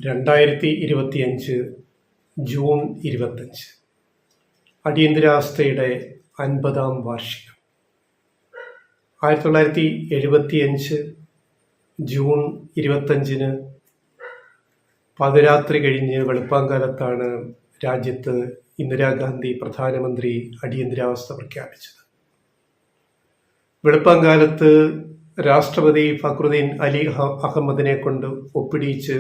2025 June 25 അടിയന്തരാവസ്ഥയുടെ 50-ാം വാർഷികം. 1975 June 25 പാതിരാത്രി കഴിഞ്ഞ് വെളുപ്പാങ്കാലത്താണ് രാജ്യത്ത് ഇന്ദിരാഗാന്ധി പ്രധാനമന്ത്രി അടിയന്തരാവസ്ഥ പ്രഖ്യാപിച്ചത്. വെളുപ്പാങ്കാലത്ത് രാഷ്ട്രപതി ഫഖ്റുദ്ദീൻ അലി അഹമ്മദിനെ കൊണ്ട് ഒപ്പിടിയിച്ച്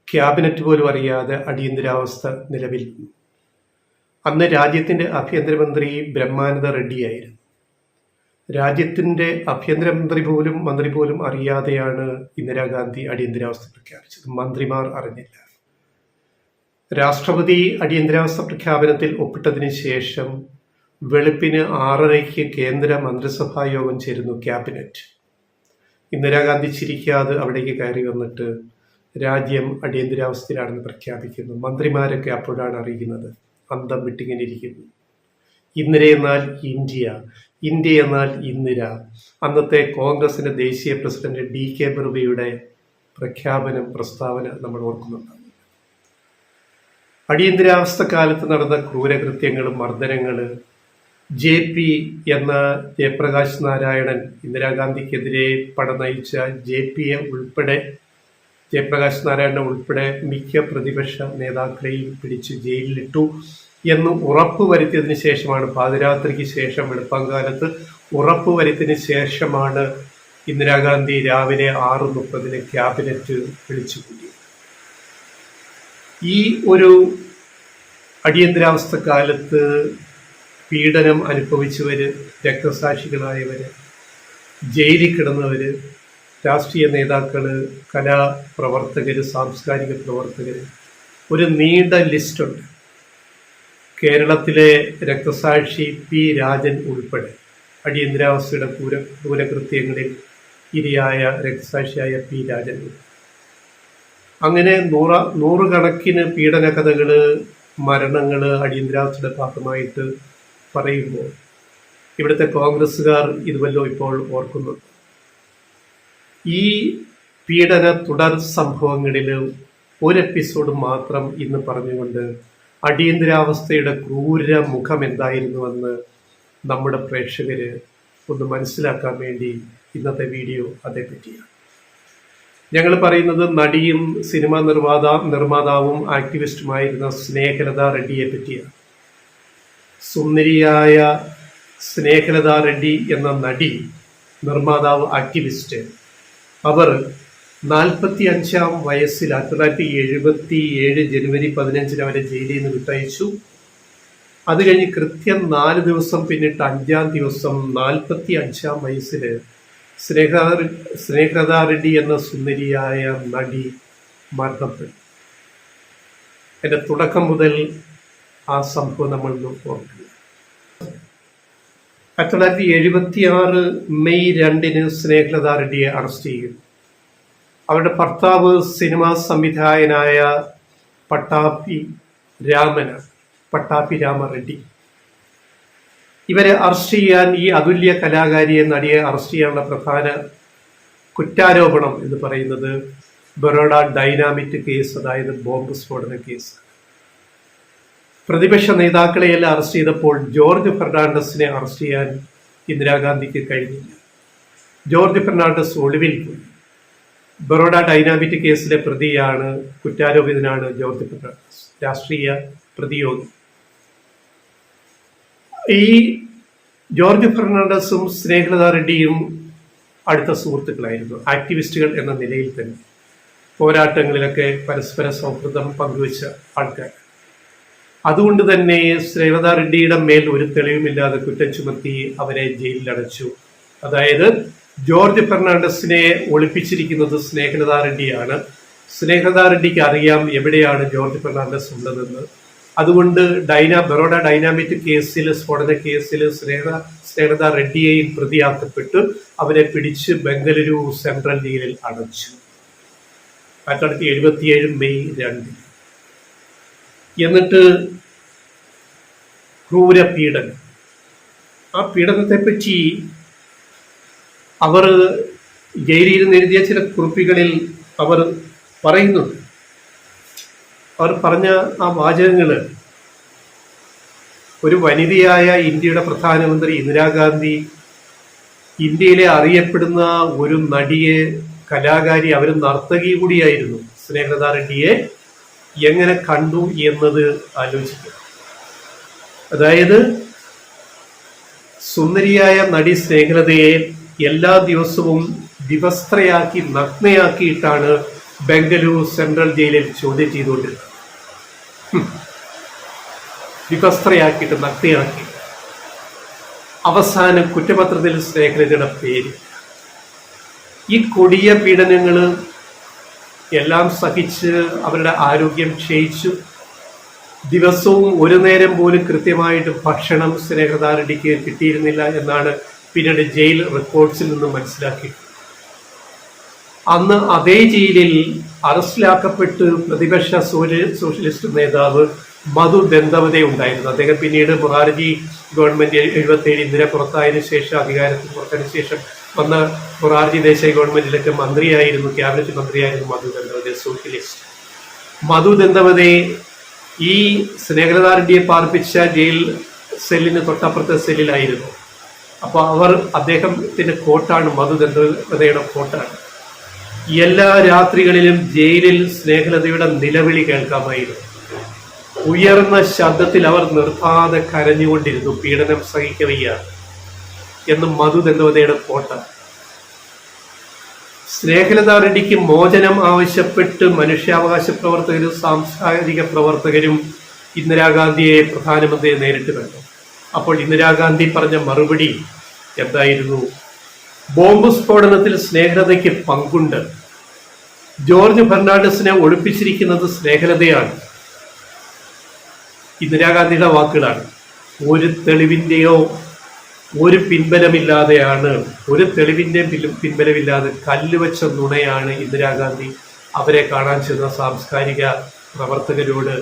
ക്യാബിനറ്റ് പോലും അറിയാതെ അടിയന്തരാവസ്ഥ നിലവിൽ വന്നു. അന്ന് രാജ്യത്തിൻ്റെ ആഭ്യന്തരമന്ത്രി ബ്രഹ്മാനന്ദ റെഡ്ഡിയായിരുന്നു. രാജ്യത്തിൻ്റെ മന്ത്രി പോലും അറിയാതെയാണ് ഇന്ദിരാഗാന്ധി അടിയന്തരാവസ്ഥ പ്രഖ്യാപിച്ചത്. മന്ത്രിമാർ അറിഞ്ഞില്ല. രാഷ്ട്രപതി അടിയന്തരാവസ്ഥ പ്രഖ്യാപനത്തിൽ ഒപ്പിട്ടതിന് ശേഷം വെളുപ്പിന് 6:30 കേന്ദ്ര മന്ത്രിസഭാ യോഗം ചേരുന്നു, ക്യാബിനറ്റ്. ഇന്ദിരാഗാന്ധി ചിരിക്കാതെ അവിടേക്ക് കയറി വന്നിട്ട് രാജ്യം അടിയന്തരാവസ്ഥയിലാണെന്ന് പ്രഖ്യാപിക്കുന്നു. മന്ത്രിമാരൊക്കെ അപ്പോഴാണ് അറിയുന്നത്. അന്തം വിട്ടിങ്ങനെ ഇരിക്കുന്നു. ഇന്ദിര എന്നാൽ ഇന്ത്യ, ഇന്ത്യ എന്നാൽ ഇന്ദിര. അന്നത്തെ കോൺഗ്രസിന്റെ ദേശീയ പ്രസിഡന്റ് DK ബറുവയുടെ പ്രസ്താവന നമ്മൾ ഓർക്കുന്നുണ്ടാവും. അടിയന്തരാവസ്ഥ കാലത്ത് നടന്ന ക്രൂരകൃത്യങ്ങളും മർദ്ദനങ്ങള് JP എന്ന ജയപ്രകാശ് നാരായണൻ, ഇന്ദിരാഗാന്ധിക്കെതിരെ പട നയിച്ച ജയപ്രകാശ് നാരായണനെ ഉൾപ്പെടെ മിക്ക പ്രതിപക്ഷ നേതാക്കളെയും പിടിച്ച് ജയിലിലിട്ടു എന്ന് ഉറപ്പുവരുത്തിയതിനു ശേഷമാണ്, പാതിരാത്രിക്ക് ശേഷം വെളുപ്പാങ്കാലത്ത് ഉറപ്പുവരുത്തിയതിനു ശേഷമാണ് ഇന്ദിരാഗാന്ധി രാവിലെ 6:30 ക്യാബിനറ്റ് വിളിച്ചു കൂട്ടിയത്. ഈ ഒരു അടിയന്തരാവസ്ഥ കാലത്ത് പീഡനം അനുഭവിച്ചവര്, രക്തസാക്ഷികളായവര്, ജയിലിൽ കിടന്നവര്, രാഷ്ട്രീയ നേതാക്കള്, കലാപ്രവർത്തകര്, സാംസ്കാരിക പ്രവർത്തകര്, ഒരു നീണ്ട ലിസ്റ്റുണ്ട്. കേരളത്തിലെ രക്തസാക്ഷി P. രാജൻ ഉൾപ്പെടെ അടിയന്തരാവസ്ഥയുടെ ക്രൂരകൃത്യങ്ങളിൽ ഇരയായ രക്തസാക്ഷിയായ P. രാജൻ. അങ്ങനെ നൂറുകണക്കിന് പീഡന കഥകള്, മരണങ്ങള് അടിയന്തരാവസ്ഥയുടെ ഭാഗമായിട്ട് പറയുമ്പോൾ ഇവിടുത്തെ കോൺഗ്രസ്സുകാർ ഇതുവല്ലോ ഇപ്പോൾ ഓർക്കുന്നുണ്ട്. ഈ പീഡന തുടർ സംഭവങ്ങളിൽ ഒരു എപ്പിസോഡ് മാത്രം ഇന്ന് പറഞ്ഞുകൊണ്ട് അടിയന്തരാവസ്ഥയുടെ ക്രൂര മുഖം എന്തായിരുന്നുവെന്ന് നമ്മുടെ പ്രേക്ഷകര് ഒന്ന് മനസ്സിലാക്കാൻ വേണ്ടി ഇന്നത്തെ വീഡിയോ അതേപ്പറ്റിയാണ്. ഞങ്ങൾ പറയുന്നത് നടിയും സിനിമാ നിർമ്മാതാവും ആക്ടിവിസ്റ്റുമായിരുന്ന സ്നേഹലത റെഡ്ഡിയെ പറ്റിയാണ്. സുന്ദരിയായ സ്നേഹലത റെഡ്ഡി എന്ന നടി, നിർമ്മാതാവ്, ആക്ടിവിസ്റ്റ്, അവർ 45-ാം വയസ്സിൽ 1977 ജനുവരി 15 അവരെ ജയിലിൽ നിന്ന് വിട്ടയച്ചു. അത് കഴിഞ്ഞ് കൃത്യം 4 ദിവസം പിന്നിട്ട് 5-ാം ദിവസം 45-ാം വയസ്സിൽ സ്നേഹലത റെഡ്ഡി എന്ന സുന്ദരിയായ നടി മരണപ്പെട്ടു. എൻ്റെ തുടക്കം മുതൽ ആ സംഭവം നമ്മൾ ഓർക്കുക. 1976 മെയ് 2 സ്നേഹലത റെഡ്ഡിയെ അറസ്റ്റ് ചെയ്യുന്നു. അവരുടെ ഭർത്താവ് സിനിമാ സംവിധായകനായ പട്ടാപ്പി രാമ റെഡ്ഡി. ഇവരെ അറസ്റ്റ് ചെയ്യാൻ, ഈ അതുല്യ കലാകാരിയെ, നടിയെ അറസ്റ്റ് ചെയ്യാനുള്ള പ്രധാന കുറ്റാരോപണം എന്ന് പറയുന്നത് ബറോഡ ഡൈനാമിറ്റ് കേസ്, അതായത് ബോംബ് സ്ഫോടന കേസ്. പ്രതിപക്ഷ നേതാക്കളെയെല്ലാം അറസ്റ്റ് ചെയ്തപ്പോൾ ജോർജ് ഫെർണാണ്ടസിനെ അറസ്റ്റ് ചെയ്യാൻ ഇന്ദിരാഗാന്ധിക്ക് കഴിഞ്ഞില്ല. ജോർജ് ഫെർണാണ്ടസ് ഒളിവിൽ പോയി. ബറോഡ ഡൈനാമിറ്റ് കേസിലെ പ്രതിയാണ്, കുറ്റാരോപിതനാണ് ജോർജ് ഫെർണാണ്ടസ്, രാഷ്ട്രീയ പ്രതിയോഗി. ഈ ജോർജ് ഫെർണാണ്ടസും സ്നേഹലത റെഡ്ഡിയും അടുത്ത സുഹൃത്തുക്കളായിരുന്നു, ആക്ടിവിസ്റ്റുകൾ എന്ന നിലയിൽ തന്നെ. പോരാട്ടങ്ങളിലൊക്കെ പരസ്പര സൗഹൃദം പങ്കുവച്ച ആൾക്കാർ. അതുകൊണ്ട് തന്നെ സ്നേഹലത റെഡ്ഡിയുടെ മേൽ ഒരു തെളിവുമില്ലാതെ കുറ്റം ചുമത്തി അവരെ ജയിലിലടച്ചു. അതായത് ജോർജ് ഫെർണാണ്ടസിനെ ഒളിപ്പിച്ചിരിക്കുന്നത് സ്നേഹലത റെഡ്ഡിയാണ്. സ്നേഹലത റെഡ്ഡിക്ക് അറിയാം എവിടെയാണ് ജോർജ് ഫെർണാണ്ടസ് ഉള്ളതെന്ന്. അതുകൊണ്ട് ബറോഡ ഡൈനാമിറ്റ് കേസിൽ, സ്ഫോടന കേസിൽ സ്നേഹലത റെഡ്ഡിയെയും പ്രതിയാക്കപ്പെട്ടു. അവരെ പിടിച്ച് ബംഗളൂരു സെൻട്രൽ ജയിലിൽ അടച്ചു 1977 മെയ് 2. എന്നിട്ട് ക്രൂര പീഡനം, ആ പീഡനത്തെപ്പറ്റി അവർ ജയിലിൽ നിന്ന് എഴുതിയ ചില കുറിപ്പുകളിൽ അവർ പറയുന്നുണ്ട്. അവർ പറഞ്ഞ ആ വാചകങ്ങള്, ഒരു വനിതയായ ഇന്ത്യയുടെ പ്രധാനമന്ത്രി ഇന്ദിരാഗാന്ധി ഇന്ത്യയിലെ അറിയപ്പെടുന്ന ഒരു നടിയെ, കലാകാരി, അവർ നർത്തകി കൂടിയായിരുന്നു, സ്നേഹലത റെഡ്ഡിയെ എങ്ങനെ കണ്ടു എന്നത് ആലോചിക്കുക. അതായത് സുന്ദരിയായ നടി സ്നേഹലതയെ എല്ലാ ദിവസവും വിവസ്ത്രയാക്കി, നഗ്നയാക്കിയിട്ടാണ് ബംഗളൂരു സെൻട്രൽ ജയിലിൽ ചോദ്യം ചെയ്തുകൊണ്ടിരുന്നത്. വിവസ്ത്രയാക്കിയിട്ട്, നഗ്നയാക്കി. അവസാനം കുറ്റപത്രത്തിൽ സ്നേഹലതയുടെ പേര്. ഈ കൊടിയ പീഡനങ്ങൾ എല്ലാം സഹിച്ച് അവരുടെ ആരോഗ്യം ക്ഷയിച്ചു. ദിവസവും ഒരു നേരം പോലും കൃത്യമായിട്ട് ഭക്ഷണം സ്നേഹലത റെഡ്ഡിക്ക് കിട്ടിയിരുന്നില്ല എന്നാണ് പിന്നീട് ജയിൽ റെക്കോർഡ്സിൽ നിന്നും മനസ്സിലാക്കിയത്. അന്ന് അതേ ജയിലിൽ അറസ്റ്റിലാക്കപ്പെട്ട് പ്രതിപക്ഷ സോഷ്യലിസ്റ്റ് നേതാവ് മധു ദന്തവതെ ഉണ്ടായിരുന്നു. അദ്ദേഹം പിന്നീട് മൊറാർജി ഗവൺമെന്റ് 77 ഇന്ദിര പുറത്തായതിനു ശേഷം, അധികാരത്തിൽ പുറത്തതിനു ശേഷം വന്ന മൊറാർജി ദേശായി ഗവൺമെന്റിലൊക്കെ മന്ത്രിയായിരുന്നു, ക്യാബിനറ്റ് മന്ത്രിയായിരുന്നു മധു ദന്തവതെ, സോഷ്യലിസ്റ്റ്. മധു ദന്തവതെ ഈ സ്നേഹലത റെഡ്ഡിയെ പാർപ്പിച്ച ജയിൽ സെല്ലിന് തൊട്ടപ്പുറത്തെ സെല്ലിലായിരുന്നു. അപ്പോൾ അദ്ദേഹത്തിന്റെ കോട്ടാണ്, മധു ദന്തവതയുടെ കോട്ടാണ്. എല്ലാ രാത്രികളിലും ജയിലിൽ സ്നേഹലതയുടെ നിലവിളി കേൾക്കാമായിരുന്നു. ഉയർന്ന ശബ്ദത്തിൽ അവർ നിർത്താതെ കരഞ്ഞുകൊണ്ടിരുന്നു, പീഡനം സഹിക്കവയ്യ എന്ന് മധു ദന്തവതയുടെ കോട്ട. സ്നേഹലത റെഡ്ഡിക്ക് മോചനം ആവശ്യപ്പെട്ട് മനുഷ്യാവകാശ പ്രവർത്തകരും സാംസ്കാരിക പ്രവർത്തകരും ഇന്ദിരാഗാന്ധിയെ പ്രധാനമന്ത്രിയെ നേരിട്ട് കണ്ടു. അപ്പോൾ ഇന്ദിരാഗാന്ധി പറഞ്ഞ മറുപടി എന്തായിരുന്നു? ബോംബ് സ്ഫോടനത്തിൽ സ്നേഹലതയ്ക്ക് പങ്കുണ്ട്. ജോർജ് ഫെർണാണ്ടസിനെ ഒളിപ്പിച്ചിരിക്കുന്നത് സ്നേഹലതയാണ്. ഇന്ദിരാഗാന്ധിയുടെ വാക്കുകളാണ്. ഒരു തെളിവിന്റെയോ ഒരു പിൻബലമില്ലാതെയാണ്, ഒരു തെളിവിന്റെ പിൻബലമില്ലാതെ കല്ലുവച്ച നുണയാണ് ഇന്ദിരാഗാന്ധി അവരെ കാണാൻ ചെന്ന സാംസ്കാരിക പ്രവർത്തകരോട്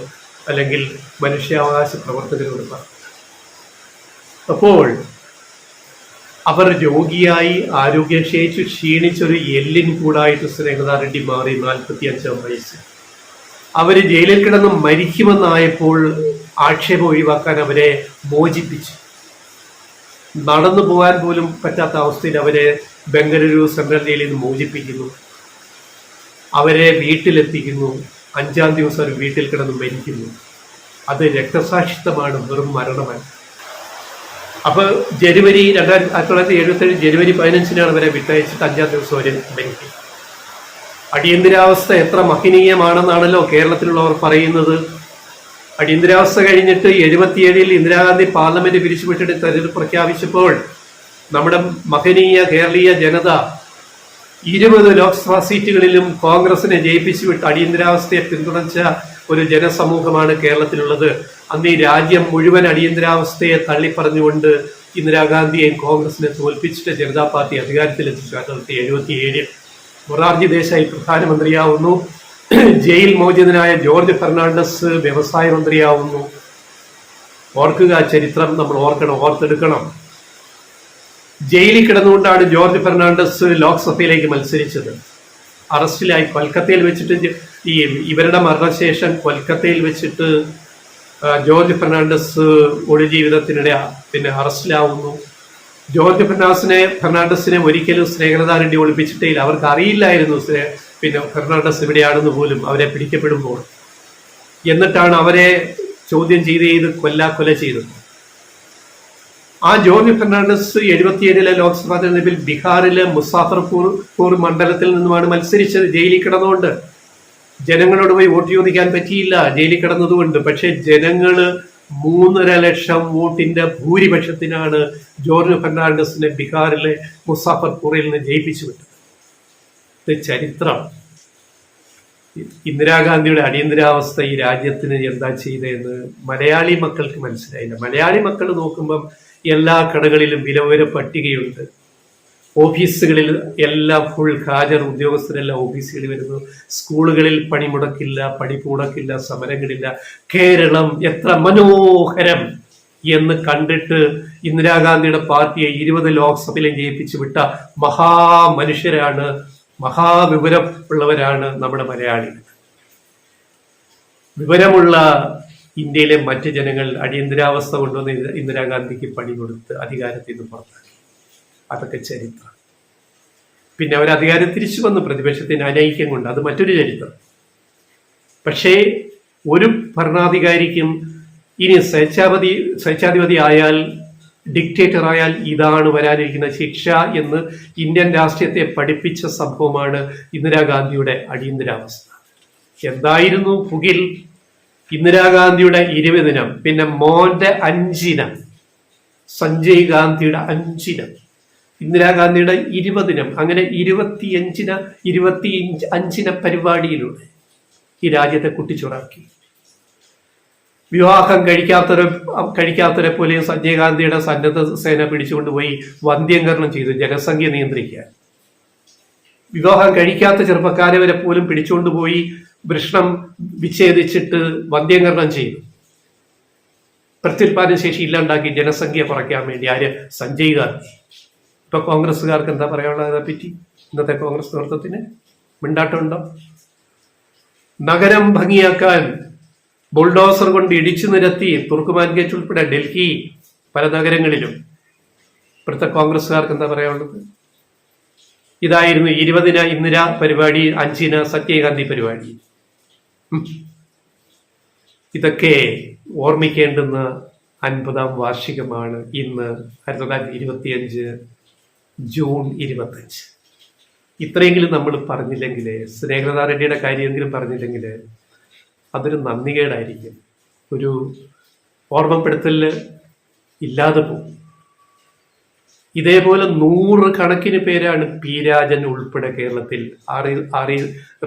അല്ലെങ്കിൽ മനുഷ്യാവകാശ പ്രവർത്തകരോട് പറഞ്ഞു. അപ്പോൾ അവർ രോഗിയായി, ആരോഗ്യം ക്ഷയിച്ചു, ക്ഷീണിച്ചൊരു എല്ലിൻ കൂടായിട്ട് സ്നേഹലത റെഡ്ഡി മാറി 45-ാം വയസ്സിൽ. അവര് ജയിലിൽ കിടന്ന് മരിക്കുമെന്നായപ്പോൾ ആക്ഷേപം ഒഴിവാക്കാൻ അവരെ മോചിപ്പിച്ചു. നടന്നു പോകാൻ പോലും പറ്റാത്ത അവസ്ഥയിൽ അവരെ ബംഗളൂരു സെൻട്രൽ ജയിലിൽ നിന്ന് മോചിപ്പിക്കുന്നു. അവരെ വീട്ടിലെത്തിക്കുന്നു. 5-ാം ദിവസം അവർ വീട്ടിൽ കിടന്ന് മരിക്കുന്നു. അത് രക്തസാക്ഷിത്വമാണ്, വെറും മരണമല്ല. അപ്പൊ 1977 ജനുവരി 15-നാണ് അവരെ വിട്ടയച്ചിട്ട് 5-ാം ദിവസം അവര് മരിക്കും. അടിയന്തരാവസ്ഥ എത്ര മഹനീയമാണെന്നാണല്ലോ കേരളത്തിലുള്ളവർ പറയുന്നത്. അടിയന്തരാവസ്ഥ കഴിഞ്ഞിട്ട് 77-ൽ ഇന്ദിരാഗാന്ധി പാർലമെന്റ് പിരിച്ചുവിട്ടിട്ട് തെരഞ്ഞെടുപ്പ് പ്രഖ്യാപിച്ചപ്പോൾ നമ്മുടെ മഹനീയ കേരളീയ ജനത 20 ലോക്സഭാ സീറ്റുകളിലും കോൺഗ്രസിനെ ജയിപ്പിച്ചു വിട്ട് അടിയന്തരാവസ്ഥയെ പിന്തുണച്ച ഒരു ജനസമൂഹമാണ് കേരളത്തിലുള്ളത്. അന്ന് ഈ രാജ്യം മുഴുവൻ അടിയന്തരാവസ്ഥയെ തള്ളിപ്പറഞ്ഞുകൊണ്ട് ഇന്ദിരാഗാന്ധിയെയും കോൺഗ്രസിനെ തോൽപ്പിച്ചിട്ട് ജനതാ പാർട്ടി അധികാരത്തിലെത്തിച്ചു. 1977 മൊറാർജി ദേശായി പ്രധാനമന്ത്രിയാവുന്നു. ജയിൽ മോചിതനായ ജോർജ് ഫെർണാണ്ടസ് വ്യവസായ മന്ത്രിയാവുന്നു. ഓർക്കുക, ചരിത്രം നമ്മൾ ഓർത്തെടുക്കണം. ജയിലിൽ കിടന്നുകൊണ്ടാണ് ജോർജ് ഫെർണാണ്ടസ് ലോക്സഭയിലേക്ക് മത്സരിച്ചത്. അറസ്റ്റിലായി കൊൽക്കത്തയിൽ വെച്ചിട്ട്, ഈ ഇവരുടെ മരണശേഷം കൊൽക്കത്തയിൽ വെച്ചിട്ട് ജോർജ് ഫെർണാണ്ടസ് ഒഴിജീവിതത്തിനിടെ പിന്നെ അറസ്റ്റിലാവുന്നു. ജോർജ് ഫെർണാണ്ടസിനെ ഒരിക്കലും സ്നേഹലത റെഡ്ഡി ഒളിപ്പിച്ചിട്ടേയില്ല. അവർക്ക് അറിയില്ലായിരുന്നു പിന്നെ ഫെർണാണ്ടസ് എവിടെയാണെന്ന് പോലും അവരെ പിടിക്കപ്പെടുമ്പോൾ. എന്നിട്ടാണ് അവരെ ചോദ്യം ചെയ്ത് കൊല ചെയ്തത്. ആ ജോർജ് ഫെർണാണ്ടസ് 77-ലെ ലോക്സഭാ തെരഞ്ഞെടുപ്പിൽ ബീഹാറിലെ മുസാഫർപൂർ മണ്ഡലത്തിൽ നിന്നുമാണ് മത്സരിച്ചത്. ജയിലിൽ കിടന്നുകൊണ്ട് ജനങ്ങളോട് പോയി വോട്ട് ചോദിക്കാൻ പറ്റിയില്ല, ജയിലിൽ കിടന്നതുകൊണ്ട്. പക്ഷെ ജനങ്ങള് 3.5 ലക്ഷം വോട്ടിന്റെ ഭൂരിപക്ഷത്തിനാണ് ജോർജ് ഫെർണാണ്ടസിനെ ബീഹാറിലെ മുസാഫർപൂറിൽ നിന്ന് ജയിപ്പിച്ചു വിട്ടത്. ഇത് ചരിത്രം. ഇന്ദിരാഗാന്ധിയുടെ അടിയന്തരാവസ്ഥ ഈ രാജ്യത്തിന് എന്താ ചെയ്തതെന്ന് മലയാളി മക്കൾക്ക് മനസ്സിലായില്ല. മലയാളി മക്കൾ നോക്കുമ്പം എല്ലാ കടകളിലും വില പട്ടികയുണ്ട്. ഓഫീസുകളിൽ എല്ലാം ഫുൾ ഹാജർ, ഉദ്യോഗസ്ഥരെല്ലാം ഓഫീസുകളിൽ വരുന്നു. സ്കൂളുകളിൽ പണിമുടക്കില്ല, പഠിപ്പ് മുടക്കില്ല, സമരങ്ങളില്ല. കേരളം എത്ര മനോഹരം എന്ന് കണ്ടിട്ട് ഇന്ദിരാഗാന്ധിയുടെ പാർട്ടിയെ 20 ലോക്സഭയിലും ജയിപ്പിച്ചു വിട്ട മഹാമനുഷ്യരാണ്, മഹാവിവരമുള്ളവരാണ് നമ്മുടെ മലയാളികൾ. വിവരമുള്ള ഇന്ത്യയിലെ മറ്റ് ജനങ്ങൾ അടിയന്തരാവസ്ഥ കൊണ്ടുവന്ന് ഇന്ദിരാഗാന്ധിക്ക് പണി കൊടുത്ത് അധികാരത്തിൽ നിന്ന് പുറത്താക്കി. അതൊക്കെ ചരിത്രം. പിന്നെ അവർ അധികാരം തിരിച്ചു വന്നു പ്രതിപക്ഷത്തിന് അനൈക്യം കൊണ്ട്, അത് മറ്റൊരു ചരിത്രം. പക്ഷേ ഒരു ഭരണാധികാരിക്കും ഇനി സ്വേച്ഛാധിപതി ആയാൽ, ഡിക്റ്റേറ്റർ ആയാൽ ഇതാണ് വരാനിരിക്കുന്ന ശിക്ഷ എന്ന് ഇന്ത്യൻ രാഷ്ട്രീയത്തെ പഠിപ്പിച്ച സംഭവമാണ് ഇന്ദിരാഗാന്ധിയുടെ അടിയന്തരാവസ്ഥ. എന്തായിരുന്നു പുകിൽ? ഇന്ദിരാഗാന്ധിയുടെ 20-നം, പിന്നെ മോന്റെ 5-നം, സഞ്ജയ് ഗാന്ധിയുടെ 5-നം, ഇന്ദിരാഗാന്ധിയുടെ 20-നം, അങ്ങനെ 25-ന പരിപാടിയിലൂടെ ഈ രാജ്യത്തെ കുട്ടിച്ചുറാക്കി. വിവാഹം കഴിക്കാത്തവരെ പോലെയും സഞ്ജയ് ഗാന്ധിയുടെ സന്നദ്ധ സേന പിടിച്ചുകൊണ്ടുപോയി വന്ധ്യംകരണം ചെയ്തു ജനസംഖ്യ നിയന്ത്രിക്കാൻ. വിവാഹം കഴിക്കാത്ത ചെറുപ്പക്കാരെ വരെ പോലും പിടിച്ചുകൊണ്ടുപോയി വൃഷ്ണം വിച്ഛേദിച്ചിട്ട് വന്ധ്യംകരണം ചെയ്തു. പ്രത്യുൽപാദന ശേഷി ഇല്ലാണ്ടാക്കി ജനസംഖ്യ കുറയ്ക്കാൻ വേണ്ടി. ആര്? സഞ്ജയ് ഗാന്ധി. ഇപ്പൊ കോൺഗ്രസ്സുകാർക്ക് എന്താ പറയാനുള്ളത് പറ്റി? ഇന്നത്തെ കോൺഗ്രസ് നേതൃത്വത്തിന് മിണ്ടാട്ടമുണ്ടോ? നഗരം ഭംഗിയാക്കാൻ ബുൾഡോസർ കൊണ്ട് ഇടിച്ചു നിരത്തി തുർക്കുമാൻ ഗേറ്റ് ഉൾപ്പെടെ ഡൽഹി പല നഗരങ്ങളിലും. ഇപ്പോഴത്തെ കോൺഗ്രസ്സുകാർക്ക് എന്താ പറയാനുള്ളത്? ഇതായിരുന്നു 20-ന ഇന്ദിര പരിപാടി, 5-ന സഞ്ജയ് ഗാന്ധി പരിപാടി. ഇതൊക്കെ ഓർമ്മിക്കേണ്ടുന്ന 50-ാം വാർഷികമാണ് ഇന്ന് 1925 ജൂൺ 25. ഇത്രയെങ്കിലും നമ്മൾ പറഞ്ഞില്ലെങ്കിൽ, സ്നേഹലതാ റെഡ്ഡിയുടെ കാര്യമെങ്കിലും പറഞ്ഞില്ലെങ്കിൽ അതൊരു നന്ദികേടായിരിക്കും. ഒരു ഓർമ്മപ്പെടുത്തൽ ഇല്ലാതെ പോകും. ഇതേപോലെ 100 കണക്കിന് പേരാണ് പി രാജൻ ഉൾപ്പെടെ കേരളത്തിൽ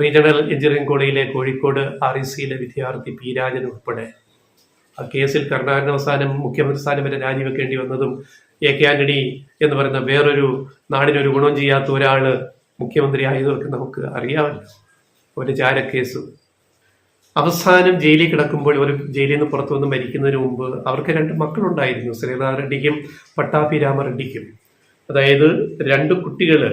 റീജിയണൽ എഞ്ചിനീയറിംഗ് കോളേജിലെ കോഴിക്കോട് RECയിലെ വിദ്യാർത്ഥി പി രാജൻ ഉൾപ്പെടെ ആ കേസിൽ കരുണാകരൻ അവസാനം മുഖ്യമന്ത്രി സ്ഥാനം വരെ രാജിവെക്കേണ്ടി വന്നതും AK ആന്റണി എന്ന് പറയുന്ന വേറൊരു നാടിനൊരു ഗുണം ചെയ്യാത്ത ഒരാള് മുഖ്യമന്ത്രി ആയതൊക്കെ നമുക്ക് അറിയാമല്ലോ. ഒരു ചാരക്കേസ് അവസാനം ജയിലിൽ കിടക്കുമ്പോൾ, ഒരു ജയിലിൽ നിന്ന് പുറത്തു വന്ന് മരിക്കുന്നതിന് മുമ്പ് അവർക്ക് 2 മക്കളുണ്ടായിരുന്നു, ശ്രീലതാ റെഡ്ഡിക്കും പട്ടാഭി രാമറെഡ്ഡിക്കും. അതായത് 2 കുട്ടികള്,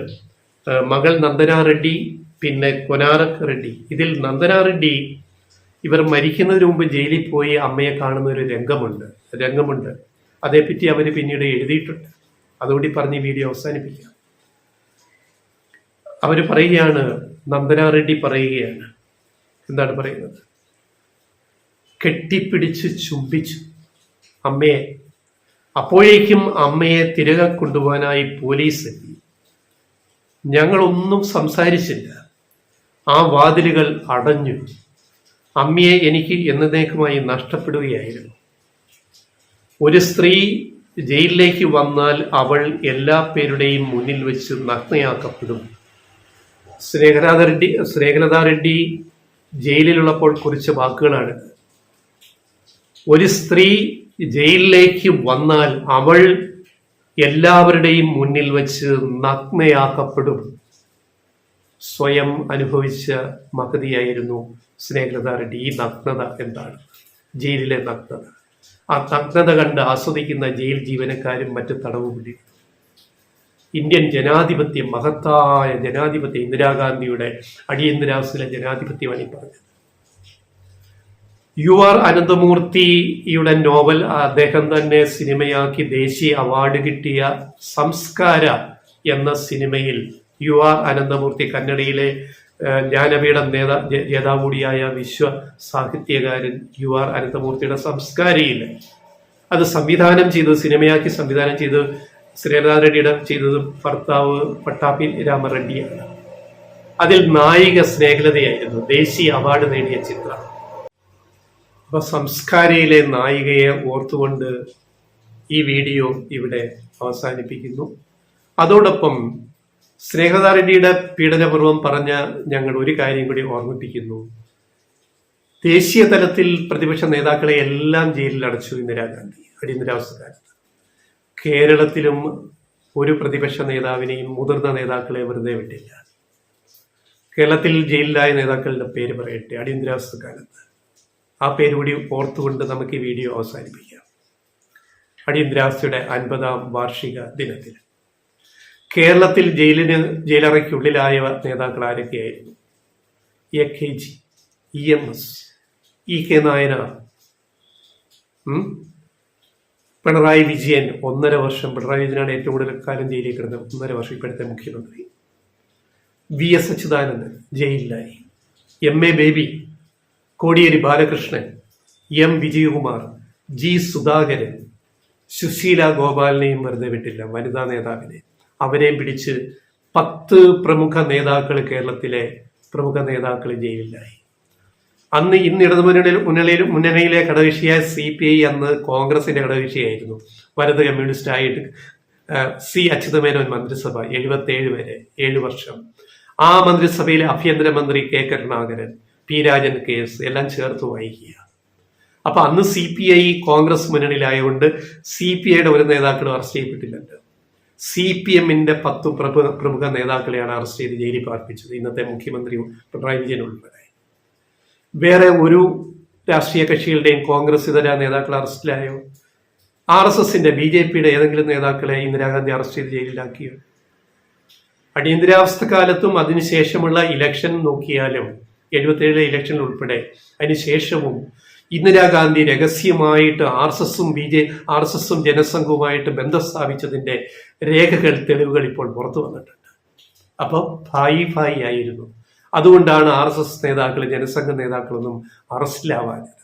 മകൾ നന്ദന റെഡ്ഡി, പിന്നെ കൊനാറക് റെഡ്ഡി. ഇതിൽ നന്ദന റെഡ്ഡി ഇവർ മരിക്കുന്നതിന് മുമ്പ് ജയിലിൽ പോയി അമ്മയെ കാണുന്ന ഒരു രംഗമുണ്ട്. അതേപ്പറ്റി അവർ പിന്നീട് എഴുതിയിട്ടുണ്ട്. അതുകൂടി പറഞ്ഞ് ഈ വീഡിയോ അവസാനിപ്പിക്കാം. അവർ പറയുകയാണ്, നന്ദന റെഡ്ഡി പറയുകയാണ്, എന്താണ് പറയുന്നത്? കെട്ടിപ്പിടിച്ച് ചുംബിച്ചു അമ്മയെ. അപ്പോഴേക്കും അമ്മയെ തിരികെ കൊണ്ടുപോകാനായി പോലീസ് എത്തി. ഞങ്ങളൊന്നും സംസാരിച്ചില്ല. ആ വാതിലുകൾ അടഞ്ഞു. അമ്മയെ എനിക്ക് എന്നേക്കുമായി നഷ്ടപ്പെടുകയായിരുന്നു. ഒരു സ്ത്രീ ജയിലിലേക്ക് വന്നാൽ അവൾ എല്ലാ പേരുടെയും മുന്നിൽ വെച്ച് നഗ്നയാക്കപ്പെടും. സ്നേഹലതാ റെഡ്ഡി ജയിലിലുള്ളപ്പോൾ കുറിച്ച വാക്കുകളാണ്. ഒരു സ്ത്രീ ജയിലിലേക്ക് വന്നാൽ അവൾ എല്ലാവരുടെയും മുന്നിൽ വെച്ച് നഗ്നയാക്കപ്പെടും. സ്വയം അനുഭവിച്ച മഹതിയായിരുന്നു സ്നേഹലതാ റെഡ്ഡി. ഈ നഗ്നത എന്താണ്? ജയിലിലെ നഗ്നത. ആ നഗ്നത കണ്ട് ആസ്വദിക്കുന്ന ജയിൽ ജീവനക്കാരും മറ്റ് തടവുപിടി. ഇന്ത്യൻ ജനാധിപത്യം, മഹത്തായ ജനാധിപത്യം, ഇന്ദിരാഗാന്ധിയുടെ അടിയന്തരാവസ്ഥയിലെ ജനാധിപത്യമാണ് ഈ പറഞ്ഞത്. UR അനന്തമൂർത്തിയുടെ നോവൽ അദ്ദേഹം തന്നെ സിനിമയാക്കി ദേശീയ അവാർഡ് കിട്ടിയ സംസ്കാര എന്ന സിനിമയിൽ UR അനന്തമൂർത്തി, കന്നഡയിലെ ജ്ഞാനപീഠം ജേതാവ് കൂടിയായ വിശ്വ സാഹിത്യകാരൻ UR അനന്തമൂർത്തിയുടെ സംസ്കാരയിൽ അത് സിനിമയാക്കി സംവിധാനം ചെയ്ത് ശ്രീലതാ റെഡ്ഡിയുടെ ചെയ്തത് ഭർത്താവ് പട്ടാഭി രാമറെഡ്ഡിയാണ്. അതിൽ നായിക സ്നേഹലതയായിരുന്നു. ദേശീയ അവാർഡ് നേടിയ ചിത്രം. അപ്പൊ സംസ്കാരയിലെ നായികയെ ഓർത്തുകൊണ്ട് ഈ വീഡിയോ ഇവിടെ അവസാനിപ്പിക്കുന്നു. അതോടൊപ്പം സ്നേഹലതാ റെഡ്ഡിയുടെ പീഡനപൂർവ്വം പറഞ്ഞ ഞങ്ങൾ ഒരു കാര്യം കൂടി ഓർമ്മിപ്പിക്കുന്നു. ദേശീയ തലത്തിൽ പ്രതിപക്ഷ നേതാക്കളെ എല്ലാം ജയിലിൽ അടച്ചു ഇന്ദിരാഗാന്ധി അടിയന്തരാവസ്ഥ കാലത്ത്. കേരളത്തിലും ഒരു പ്രതിപക്ഷ നേതാവിനെയും മുതിർന്ന നേതാക്കളെ വെറുതെ വിട്ടില്ല. കേരളത്തിൽ ജയിലിലായ നേതാക്കളുടെ പേര് പറയട്ടെ അടിയന്തരാവസ്ഥ കാലത്ത്. ആ പേര് കൂടി ഓർത്തുകൊണ്ട് നമുക്ക് ഈ വീഡിയോ അവസാനിപ്പിക്കാം. അടിയന്തരാവസ്ഥയുടെ 50-ാം വാർഷിക ദിനത്തിൽ കേരളത്തിൽ ജയിലറയ്ക്കുള്ളിലായ നേതാക്കൾ ആരൊക്കെയായിരുന്നു? AKG, EMS, EK Nayanar, Pinarayi Vijayan 1.5 വർഷം, പിണറായി വിജയനാണ് ഏറ്റവും കൂടുതൽ കാലം ജയിലിൽ കിടന്നത്, 1.5 വർഷം ഇപ്പോഴത്തെ മുഖ്യമന്ത്രി. VS അച്യുതാനന്ദൻ ജയിലിലായി. MA Baby, Kodiyeri Balakrishnan, M Vijayakumar, G Sudhakaran, Susheela ഗോപാലിനെയും വെറുതെ വിട്ടില്ല, വനിതാ നേതാവിനെ. അവരെയും പിടിച്ച് 10 പ്രമുഖ നേതാക്കൾ, കേരളത്തിലെ പ്രമുഖ നേതാക്കൾ ജയിലിലായി. ഇന്ന് മുന്നണിയിലെ ഘടകകക്ഷിയായ CPI അന്ന് കോൺഗ്രസിന്റെ ഘടകകക്ഷിയായിരുന്നു. വലത് കമ്മ്യൂണിസ്റ്റ് ആയിട്ട് C അച്യുതമേനോൻ മന്ത്രിസഭ 77 വരെ, 7 വർഷം. ആ മന്ത്രിസഭയിലെ ആഭ്യന്തരമന്ത്രി K Karunakaran, P Rajan case എല്ലാം ചേർത്ത് വായിക്കുക. അപ്പൊ അന്ന് CPI കോൺഗ്രസ് മുന്നണിയിലായതുകൊണ്ട് CPIയുടെ ഒരു നേതാക്കളും അറസ്റ്റ് ചെയ്യപ്പെട്ടില്ലല്ലോ. CPMന്റെ 10 പ്രമുഖ നേതാക്കളെയാണ് അറസ്റ്റ് ചെയ്ത് ജയിലിൽ പാർപ്പിച്ചത്, ഇന്നത്തെ മുഖ്യമന്ത്രി പിണറായി വിജയൻ ഉൾപ്പെടെ. വേറെ ഒരു രാഷ്ട്രീയ കക്ഷികളുടെയും കോൺഗ്രസ് ഇതര നേതാക്കൾ അറസ്റ്റിലായോ? RSSന്റെ BJPയുടെ ഏതെങ്കിലും നേതാക്കളെ ഇന്ദിരാഗാന്ധി അറസ്റ്റ് ചെയ്ത് ജയിലിലാക്കിയോ? അടിയന്തരാവസ്ഥ കാലത്തും അതിനുശേഷമുള്ള ഇലക്ഷൻ നോക്കിയാലും 77 ഇലക്ഷനിൽ ഉൾപ്പെടെ അതിനുശേഷവും ഇന്ദിരാഗാന്ധി രഹസ്യമായിട്ട് RSSും ജനസംഘവുമായിട്ട് ബന്ധം സ്ഥാപിച്ചതിന്റെ രേഖകൾ, തെളിവുകൾ ഇപ്പോൾ പുറത്തു വന്നിട്ടുണ്ട്. അപ്പൊ ഭായി ആയിരുന്നു. അതുകൊണ്ടാണ് RSS നേതാക്കൾ, ജനസംഘ നേതാക്കളൊന്നും അറസ്റ്റിലാവാഞ്ഞത്.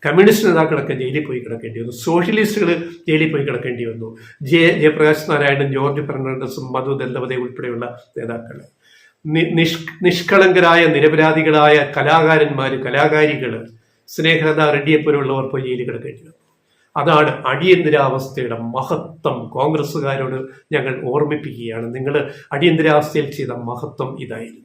കമ്മ്യൂണിസ്റ്റ് നേതാക്കളൊക്കെ ജയിലിൽ പോയി കിടക്കേണ്ടി വന്നു, സോഷ്യലിസ്റ്റുകൾ ജയിലിൽ പോയി കിടക്കേണ്ടി വന്നു. ജയപ്രകാശ് നാരായണൻ, ജോർജ് ഫെർണാണ്ടസും, മധു ദന്തപതി ഉൾപ്പെടെയുള്ള നേതാക്കൾ. നിഷ്കളങ്കരായ നിരപരാധികളായ കലാകാരികള്, സ്നേഹലത റെഡ്ഡിയെ പോലുള്ളവർ പോയി ജയിലിൽ കിടക്കേണ്ടി വന്നു. അതാണ് അടിയന്തരാവസ്ഥയുടെ മഹത്വം. കോൺഗ്രസ്സുകാരോട് ഞങ്ങൾ ഓർമ്മിപ്പിക്കുകയാണ്, നിങ്ങൾ അടിയന്തരാവസ്ഥയിൽ ചെയ്ത മഹത്വം ഇതായിരുന്നു.